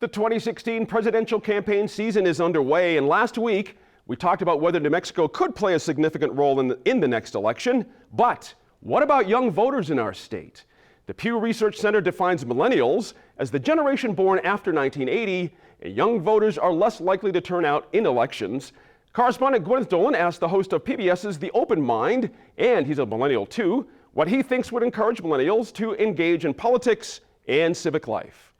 The 2016 presidential campaign season is underway, and last week we talked about whether New Mexico could play a significant role in the next election. But what about young voters in our state? The Pew Research Center defines millennials as the generation born after 1980, and young voters are less likely to turn out in elections. Correspondent Gwyneth Dolan asked the host of PBS's The Open Mind, and he's a millennial too, what he thinks would encourage millennials to engage in politics and civic life.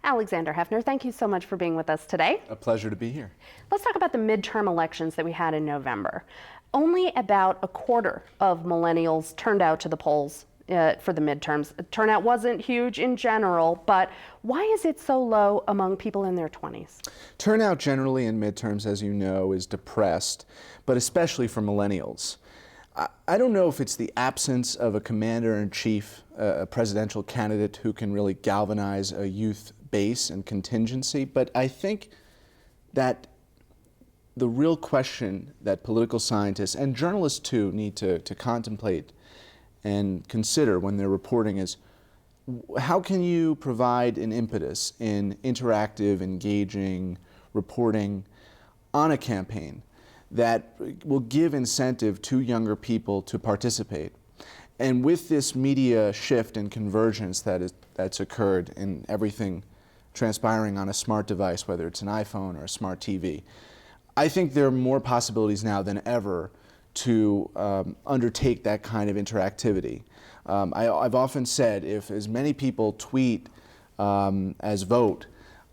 Alexander Hefner, thank you so much for being with us today. A pleasure to be here. Let's talk about the midterm elections that we had in November. Only about a quarter of millennials turned out to the polls for the midterms. The turnout wasn't huge in general, but why is it so low among people in their 20s? Turnout generally in midterms, as you know, is depressed, but especially for millennials. I don't know if it's the absence of a commander-in-chief, a presidential candidate who can really galvanize a youth base and contingency, but I think that the real question that political scientists and journalists too need to contemplate and consider when they're reporting is, how can you provide an impetus in interactive, engaging reporting on a campaign that will give incentive to younger people to participate? And with this media shift and convergence that's occurred in everything transpiring on a smart device, whether it's an iPhone or a smart TV, I think there are more possibilities now than ever to undertake that kind of interactivity. I've often said, if as many people tweet as vote,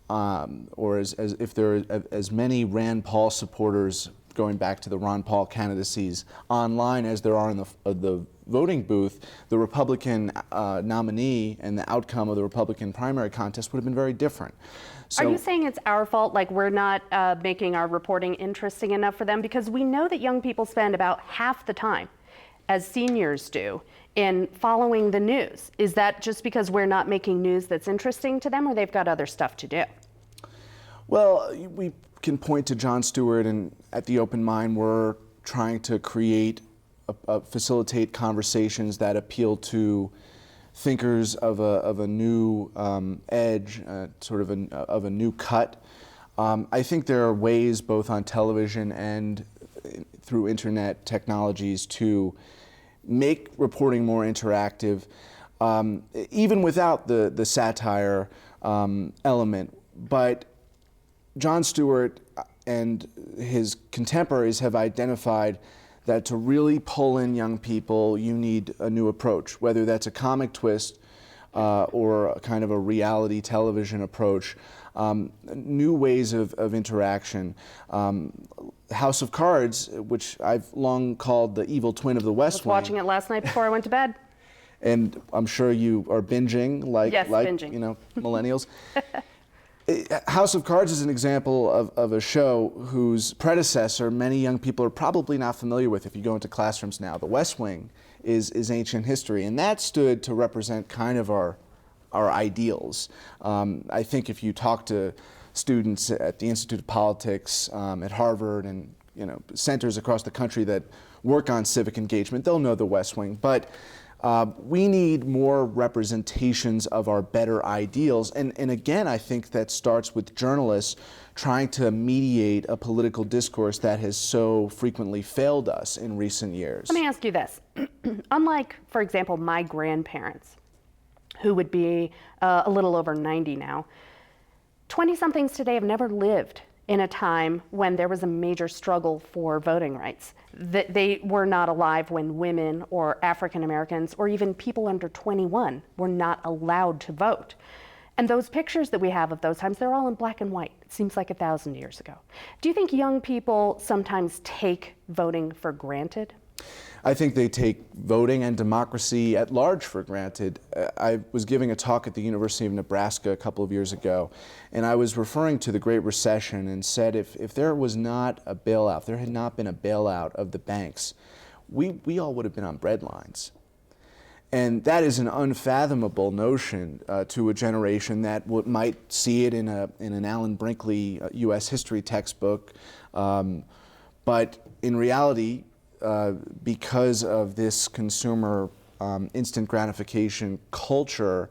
or if there are as many Rand Paul supporters going back to the Ron Paul candidacies online as there are in the voting booth, the Republican nominee and the outcome of the Republican primary contest would have been very different. So, are you saying it's our fault, like we're not making our reporting interesting enough for them? Because we know that young people spend about half the time, as seniors do, in following the news. Is that just because we're not making news that's interesting to them, or they've got other stuff to do? Well, we can point to Jon Stewart, and at The Open Mind we're trying to facilitate conversations that appeal to thinkers of a new edge, sort of a new cut. I think there are ways, both on television and through internet technologies, to make reporting more interactive, even without the satire element. But Jon Stewart and his contemporaries have identified that to really pull in young people, you need a new approach, whether that's a comic twist or a kind of a reality television approach, new ways of interaction. House of Cards, which I've long called the evil twin of the West Wing. I was watching it last night before I went to bed. And I'm sure you are binging, like binging. You know, millennials. House of Cards is an example of a show whose predecessor many young people are probably not familiar with if you go into classrooms now. The West Wing is ancient history, and that stood to represent kind of our ideals. I think if you talk to students at the Institute of Politics, at Harvard, and centers across the country that work on civic engagement, they'll know the West Wing. But we need more representations of our better ideals. And again, I think that starts with journalists trying to mediate a political discourse that has so frequently failed us in recent years. Let me ask you this. Unlike, for example, my grandparents, who would be a little over 90 now, 20-somethings today have never lived in a time when there was a major struggle for voting rights. They were not alive when women or African Americans or even people under 21 were not allowed to vote. And those pictures that we have of those times, they're all in black and white. It seems like 1,000 years ago. Do you think young people sometimes take voting for granted? I think they take voting and democracy at large for granted. I was giving a talk at the University of Nebraska a couple of years ago, and I was referring to the Great Recession and said if there was not a bailout, if there had not been a bailout of the banks, we all would have been on breadlines. And that is an unfathomable notion to a generation that might see it in an Alan Brinkley U.S. history textbook. But in reality, because of this consumer instant gratification culture,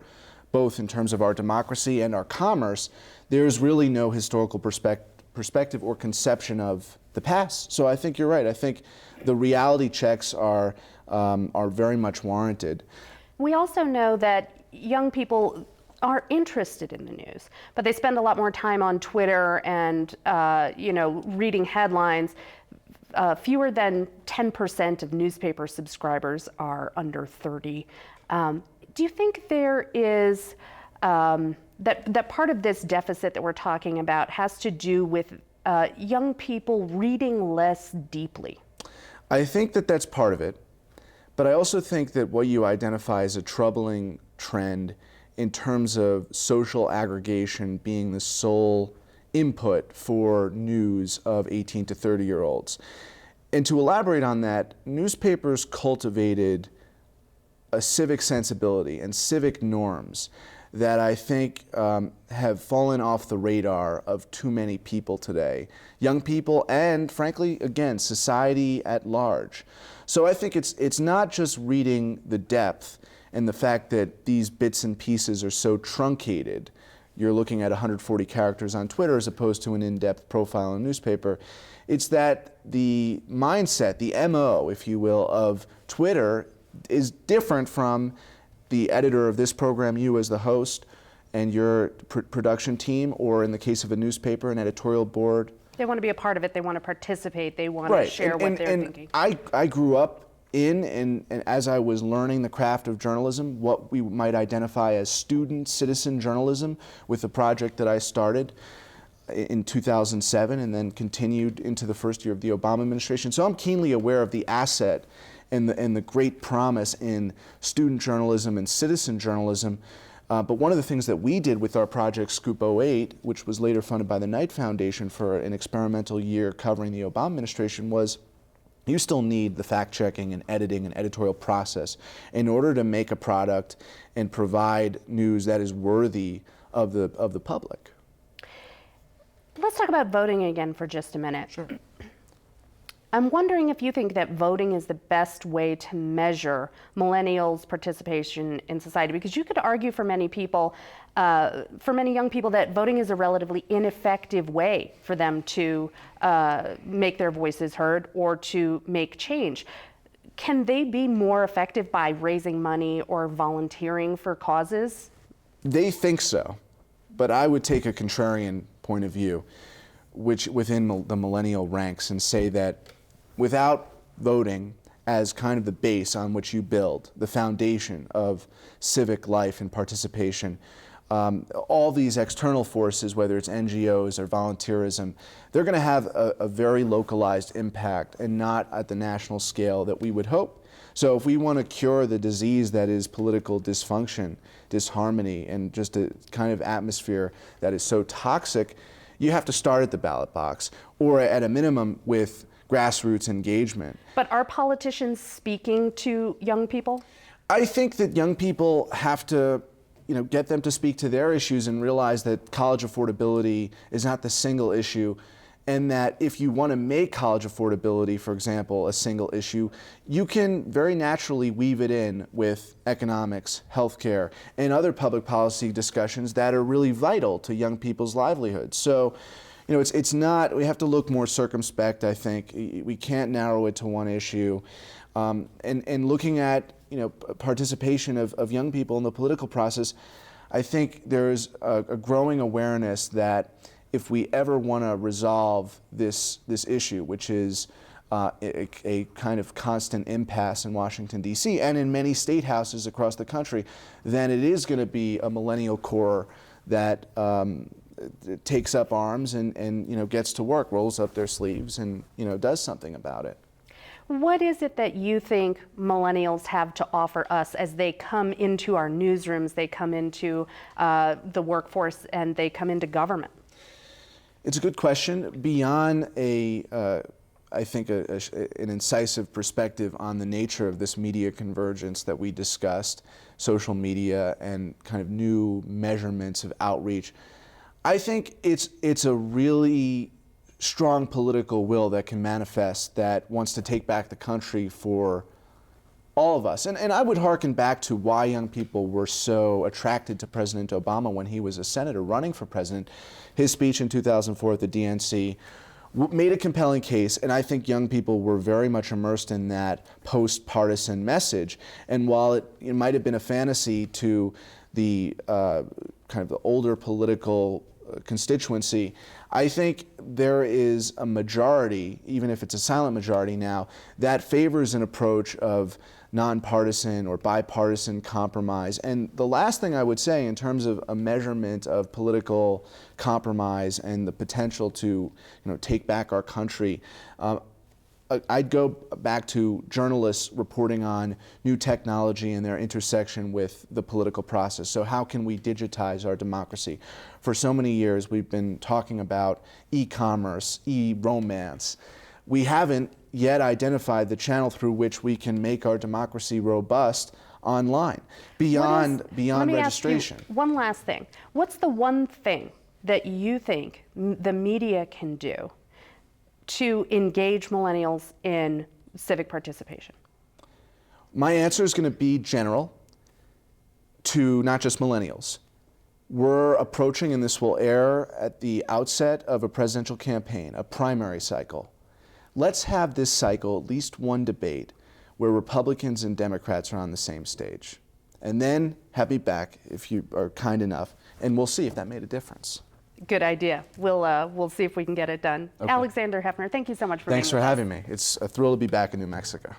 both in terms of our democracy and our commerce, there's really no historical perspective or conception of the past. So I think you're right. I think the reality checks are very much warranted. We also know that young people are interested in the news, but they spend a lot more time on Twitter and reading headlines. Fewer than 10% of newspaper subscribers are under 30. Do you think there is that part of this deficit that we're talking about has to do with young people reading less deeply? I think that that's part of it, but I also think that what you identify as a troubling trend in terms of social aggregation being the sole input for news of 18 to 30-year-olds. And to elaborate on that, newspapers cultivated a civic sensibility and civic norms that I think have fallen off the radar of too many people today, young people and, frankly, again, society at large. So I think it's not just reading the depth and the fact that these bits and pieces are so truncated. You're looking at 140 characters on Twitter as opposed to an in-depth profile in a newspaper. It's that the mindset, the MO, if you will, of Twitter is different from the editor of this program, you as the host, and your production team, or in the case of a newspaper, an editorial board. They want to be a part of it. They want to participate. They want to share what they're thinking. I grew up and as I was learning the craft of journalism, what we might identify as student citizen journalism with the project that I started in 2007 and then continued into the first year of the Obama administration. So I'm keenly aware of the asset and the great promise in student journalism and citizen journalism. But one of the things that we did with our project Scoop 08, which was later funded by the Knight Foundation for an experimental year covering the Obama administration, was you still need the fact-checking and editing and editorial process in order to make a product and provide news that is worthy of the public. Let's talk about voting again for just a minute. Sure. I'm wondering if you think that voting is the best way to measure millennials' participation in society, because you could argue for many people, for many young people, that voting is a relatively ineffective way for them to make their voices heard or to make change. Can they be more effective by raising money or volunteering for causes? They think so, but I would take a contrarian point of view, which within the millennial ranks, and say that without voting as kind of the base on which you build, the foundation of civic life and participation, all these external forces, whether it's NGOs or volunteerism, they're going to have a very localized impact and not at the national scale that we would hope. So if we want to cure the disease that is political dysfunction, disharmony, and just a kind of atmosphere that is so toxic, you have to start at the ballot box, or at a minimum with grassroots engagement. But are politicians speaking to young people? I think that young people have to, get them to speak to their issues and realize that college affordability is not the single issue, and that if you want to make college affordability, for example, a single issue, you can very naturally weave it in with economics, healthcare, and other public policy discussions that are really vital to young people's livelihoods. So, it's not, we have to look more circumspect, I think. We can't narrow it to one issue. And looking at, participation of young people in the political process, I think there's a growing awareness that if we ever want to resolve this issue, which is a kind of constant impasse in Washington, D.C., and in many state houses across the country, then it is going to be a millennial core that takes up arms and gets to work, rolls up their sleeves, and does something about it. What is it that you think millennials have to offer us as they come into our newsrooms, they come into the workforce, and they come into government? It's a good question. Beyond I think an incisive perspective on the nature of this media convergence that we discussed, social media and kind of new measurements of outreach, I think it's a really strong political will that can manifest that wants to take back the country for all of us. And I would hearken back to why young people were so attracted to President Obama when he was a senator running for president. His speech in 2004 at the DNC made a compelling case, and I think young people were very much immersed in that post-partisan message. And while it might have been a fantasy to the kind of the older political constituency, I think there is a majority, even if it's a silent majority now, that favors an approach of nonpartisan or bipartisan compromise. And the last thing I would say in terms of a measurement of political compromise and the potential to take back our country, I'd go back to journalists reporting on new technology and their intersection with the political process. So how can we digitize our democracy? For so many years, we've been talking about e-commerce, e-romance. We haven't yet identified the channel through which we can make our democracy robust online, beyond registration. Ask you one last thing. What's the one thing that you think the media can do to engage millennials in civic participation? My answer is going to be general to not just millennials. We're approaching, and this will air at the outset of a presidential campaign, a primary cycle. Let's have this cycle, at least one debate, where Republicans and Democrats are on the same stage. And then have me back, if you are kind enough, and we'll see if that made a difference. Good idea. We'll see if we can get it done. Okay. Alexander Heffner, thank you so much for being with us. Thanks for having me. It's a thrill to be back in New Mexico.